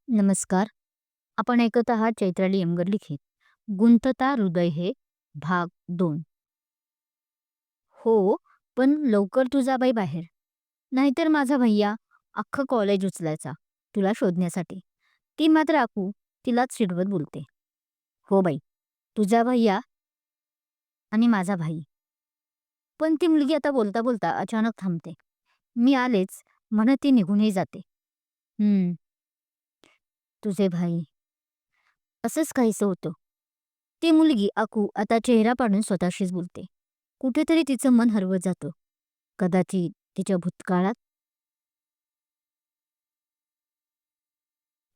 नमस्कार. आपण ऐकत आहात चैत्राली यमगर लिखित गुंतता हृदय हे भाग 2. हो, पण लवकर तू जा बाई बाहेर. नाहीतर माझा भैय्या अख्खं कॉलेज उचलायचा तुला शोधण्यासाठी. ती मात्र आकू तिलाच चिडवत बोलते. हो बाई, तुझा भैय्या आणि माझा भाई. पण ती मुलगी आता बोलता बोलता अचानक थांबते. मी आलेच म्हणत ती निघूनही जाते. हं, तुझे भाई. असंच काहीसं होतं. ती मुलगी आकू आता चेहरा पाडून स्वतःशीच बोलते. कुठेतरी तिचं मन हरवत जातं. कदाचित तिच्या भूतकाळात.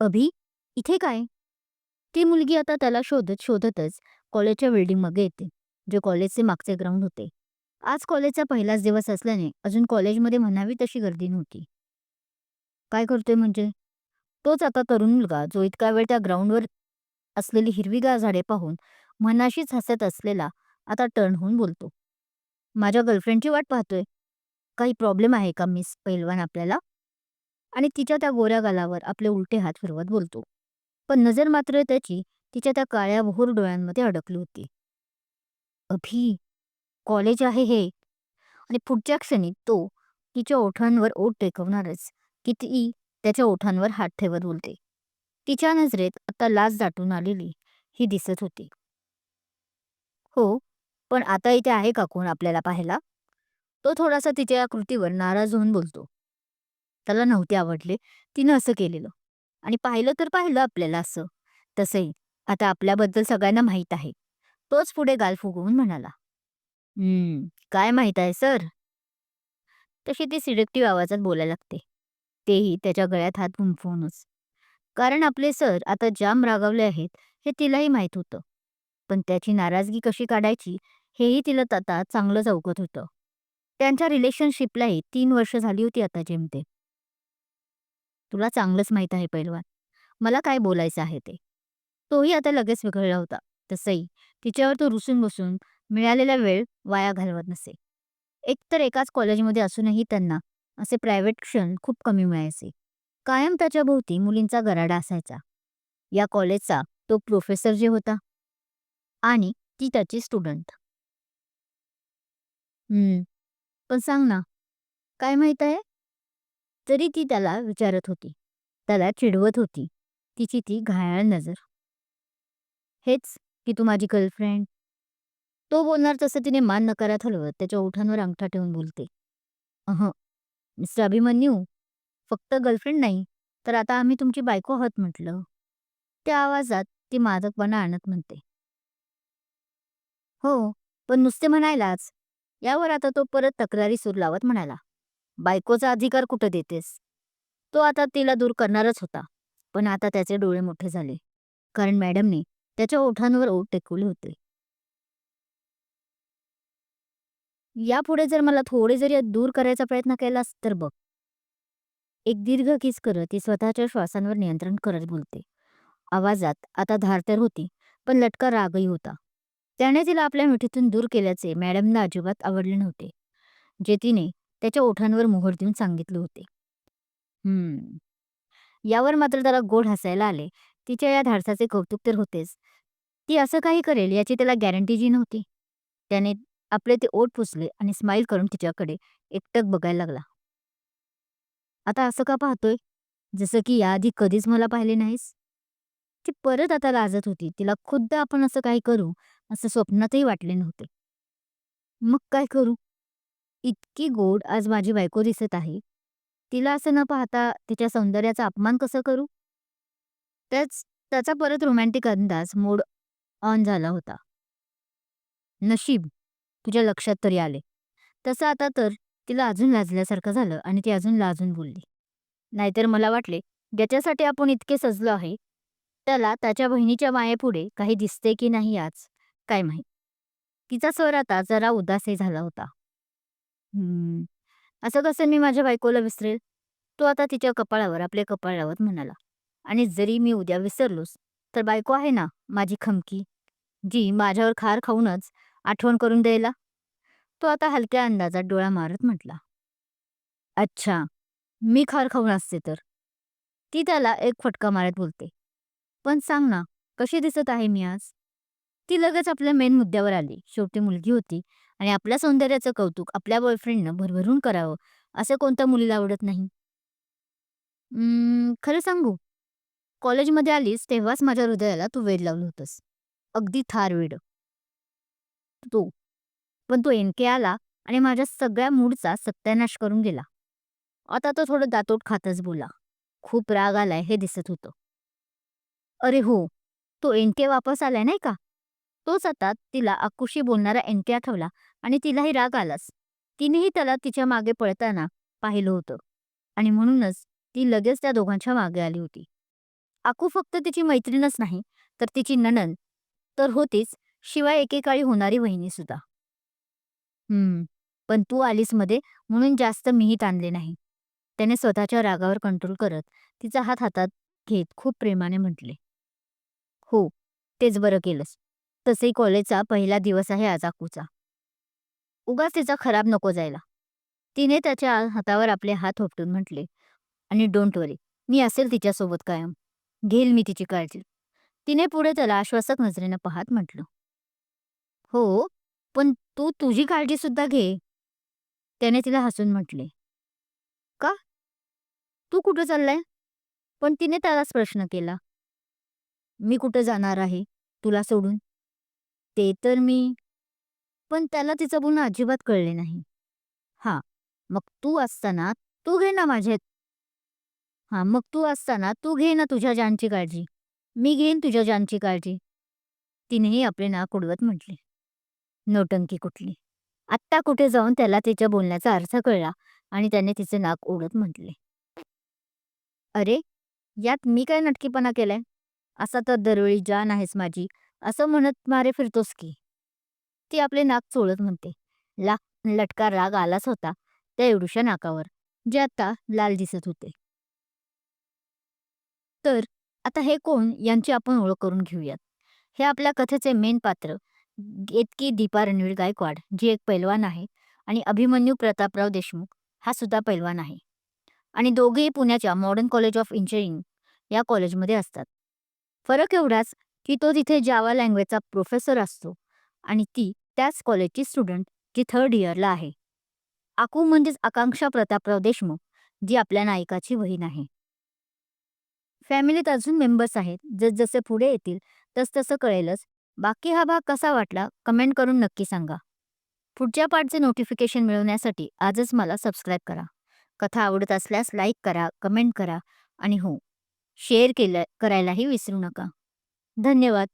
"अभि, इथे काय?" ती मुलगी आता त्याला शोधत शोधतच कॉलेजच्या बिल्डिंगमागे येते, जे कॉलेजचे मागचे ग्राउंड होते. आज कॉलेजचा पहिलाच दिवस असल्याने अजून कॉलेजमध्ये म्हणावी तशी गर्दी नव्हती. काय करतोय म्हणजे? तोच आता तरुण मुलगा जो इतका वेळ त्या ग्राउंडवर असलेली हिरवीगार झाडे पाहून मनाशीच हसत असलेला आता टर्न होऊन बोलतो. "माझ्या गर्लफ्रेंडची वाट पाहतोय. काही प्रॉब्लेम आहे का मिस पैलवान आपल्याला?" आणि तिच्या त्या गोऱ्या गालावर आपले उलटे हात फिरवत बोलतो. पण नजर मात्र त्याची तिच्या त्या काळ्या भोर डोळ्यांमध्ये अडकली होती. "अभि, कॉलेज आहे हे." आणि पुढच्या क्षणी तो तिच्या ओठांवर ओठ टेकवणारच की ती त्याच्या ओठांवर हात ठेवत बोलते. तिच्या नजरेत आता लाज दाटून आलेली ही दिसत होती. "हो, पण आता इथे आहे का कोण आपल्याला पाहायला?" तो थोडासा तिच्या या कृतीवर नाराज होऊन बोलतो. त्याला नव्हते आवडले तिनं असं केलेलं. आणि पाहिलं तर पाहिलं आपल्याला असं. तसंही आता आपल्याबद्दल सगळ्यांना माहीत आहे. तोच पुढे गाल फुगवून म्हणाला. काय माहीत आहे सर?" तशी ती सिलेक्टिव्ह आवाजात बोलायला लागते. तेही त्याच्या गळ्यात हात गुंफवूनच. कारण आपले सर आता जाम रागावले आहेत हे तिलाही माहीत होतं. पण त्याची नाराजगी कशी काढायची हेही तिला आता चांगलं चौकत होतं. त्यांच्या रिलेशनशिपलाही 3 वर्ष झाली होती आता जेमतेम. "तुला चांगलंच माहीत आहे पैलवान, मला काय बोलायचं आहे ते." तोही आता लगेच विखळला होता. तसंही तिच्यावर तो रुसून बसून मिळालेला वेळ वाया घालवत नसे. एकतर एकाच कॉलेजमध्ये असूनही त्यांना असे प्रायव्हेट क्षण खूप कमी मिळायचे. कायम त्याच्या भोवती मुलींचा गराडा असायचा. या कॉलेजचा तो प्रोफेसर जे होता आणि ती त्याची स्टुडंट. "हं, पण सांग ना, काय माहीत आहे?" तरी ती त्याला विचारत होती. त्याला चिडवत होती. तिची ती घायाळ नजर. "हेच की तू माझी गर्लफ्रेंड." तो बोलणार तसं तिने मान नकारात हलवत त्याच्या ओठांवर अंगठा ठेवून बोलते. "अहं, मिस्टर अभिमन्यू, फक्त गर्लफ्रेंड नाही, तर आता आम्ही तुमची बायको आहोत म्हटलं." त्या आवाजात ती मादकपणा आणत म्हणते. "हो, पण नुसते म्हणायलाच." यावर आता तो परत तक्रारी सूर लावत म्हणाला. "बायकोचा अधिकार कुठं देतेस?" तो आता तिला दूर करणारच होता. पण आता त्याचे डोळे मोठे झाले. कारण मॅडमने त्याच्या ओठांवर ओठ टेकवले होते. "यापुढे जर मला थोडे जरी दूर करायचा प्रयत्न केलास तर बघ." एक दीर्घ किस करत ती स्वतःच्या श्वासांवर नियंत्रण करत बोलते. आवाजात आता धार तर होती, पण लटका रागही होता. त्याने तिला आपल्या मिठीतून दूर केल्याचे मॅडमना अजिबात आवडले नव्हते, जे तिने त्याच्या ओठांवर मोहर देऊन सांगितले होते. हम्म. यावर मात्र त्याला गोड हसायला आले. तिच्या या धाडसाचे कौतुक तर होतेच. ती असं काही करेल याची त्याला गॅरंटी जी नव्हती. त्याने आपले ते ओठ पुसले आणि स्माईल करून तिच्याकडे एकटक बघायला लागला. "आता असं का पाहतोय? जसं की याआधी कधीच मला पाहिले नाहीस?" ती परत आता लाजत होती. तिला खुद्द आपण असं काही करू, असं स्वप्नातही वाटले नव्हते. "मग काय करू? इतकी गोड आज माझी बायको दिसत आहे. तिला असं न पाहता तिच्या सौंदर्याचा अपमान कसं करू?" त्याच त्याचा परत रोमॅन्टिक अंदाज मोड ऑन झाला होता. "नशीब, तुझ्या लक्षात तरी आले." तसं आता तर तिला अजून लाजल्यासारखं झालं आणि ती अजून लाजून बोलली. "नाहीतर मला वाटले, ज्याच्यासाठी आपण इतके सजलो आहे, त्याला त्याच्या बहिणीच्या मायेपुढे काही दिसते की नाही आज, काय माहीत." तिचा स्वर आता जरा उदासही झाला होता. "हं, असं कसं मी माझ्या बायकोला विसरेल?" तो आता तिच्या कपाळावर आपले कपाळ लावत म्हणाला. "आणि जरी मी उद्या विसरलोच, तर बायको आहे ना माझी खमकी, जी माझ्यावर खार खाऊनच आठवण करून द्यायला." तो आता हलक्या अंदाजात डोळा मारत म्हटला. "अच्छा, मी खार खाऊन असते तर." ती त्याला एक फटका मारत बोलते, "पण सांग ना, कशी दिसत आहे मी आज?" ती लगेच आपल्या मेन मुद्द्यावर आली. शेवटी मुलगी होती आणि आपल्या सौंदर्याचं कौतुक आपल्या बॉयफ्रेंडनं भरभरून करावं, असं कोणत्या मुलीला आवडत नाही? खरं सांगू? कॉलेजमध्ये आलीस तेव्हाच माझ्या हृदयाला तू वेड लावलं होतंस. अगदी थार वेड. तू. पण तो एनके आला आणि माझ्या सगळ्या मूडचा सत्यानाश करून गेला. आता तो थोडं दातोट खातच बोला, खूप राग आलाय हे दिसत होतं. अरे हो, तो एनके वापस आलाय नाही का? तोच आता तिला अक्कूशी बोलणारा एनके आठवला आणि तिलाही राग आलाच. तिनेही त्याला तिच्या मागे पळताना पाहिलं होतं आणि म्हणूनच ती लगेच त्या दोघांच्या मागे आली होती. अक्कू फक्त तिची मैत्रीणच नाही, तर तिची नणंद तर होतीच, शिवाय एकेकाळी होणारी वहिनीसुद्धा. पण तू आलीस मध्ये म्हणून जास्त मीही ताणले नाही. त्याने स्वतःच्या रागावर कंट्रोल करत तिचा हात हातात घेत खूप प्रेमाने म्हटले, "हो, तेच बरं केलंस. तसेही कॉलेजचा पहिला दिवस आहे आज अक्कूचा. उगाच तिचा खराब नको जायला." तिने त्याच्या हातावर आपले हात थोपटून म्हटले, "आणि डोंट वरी, मी असेल तिच्यासोबत कायम. घेईल मी तिची काळजी." तिने पुढे त्याला आश्वासक नजरेनं पाहत म्हटलं, "हो, पण तू तुझी काळजी सुद्धा घे." त्याने तिला हसून म्हटले, "का? तू कुठं चाललाय?" पण तिने त्यालाच प्रश्न केला, "मी कुठे जाणार आहे, तुला सोडून?" "ते तर मी." पण त्याला तिचं बोलणं अजिबात कळले नाही. "हां, मग तू असताना तू घे ना माझ्या मग तू असताना तू घे ना तुझ्या जानची काळजी. मी घेईन तुझ्या जानची काळजी." तिनेही आपले नाक उडवत म्हटले, "नौटंकी कुठली." आत्ता कुठे जाऊन त्याला तिच्या बोलण्याचा अर्थ कळला आणि त्याने तिचे नाक ओढत म्हटले, "अरे, यात मी काय नटकीपणा केलाय? असा तर दरवेळी जान आहेस माझी, असं म्हणत मारे फिरतोस की." ती आपले नाक चोळत म्हणते, "ला लटका राग आलाच होता त्या एवढ्याशा नाकावर, जे आता लाल दिसत होते." तर आता हे कोण यांची आपण ओळख करून घेऊयात. हे आपल्या कथेचे मेन पात्र केतकी दीपा रणवीर गायकवाड, जी एक पैलवान आहे, आणि अभिमन्यू प्रतापराव देशमुख हा सुद्धा पैलवान आहे. आणि दोघेही पुण्याच्या मॉडर्न कॉलेज ऑफ इंजिनिअरिंग या कॉलेजमध्ये असतात. फरक एवढाच की तो तिथे जावा लँग्वेजचा प्रोफेसर असतो आणि ती त्याच कॉलेजची स्टुडंट जी थर्ड इयरला आहे. आकू म्हणजेच आकांक्षा प्रतापराव देशमुख, जी आपल्या नायकाची बहीण आहे. फॅमिलीत अजून मेंबर्स आहेत. जसजसे पुढे येतील तसतसं कळेलच. बाकी हा भाग कसा वाटला कमेंट करून नक्की सांगा. पुढच्या पार्टचे नोटिफिकेशन मिळवण्यासाठी आजच मला सबस्क्राईब करा. कथा आवडत असल्यास लाईक करा, कमेंट करा आणि हो, शेअर करायलाही विसरू नका. धन्यवाद.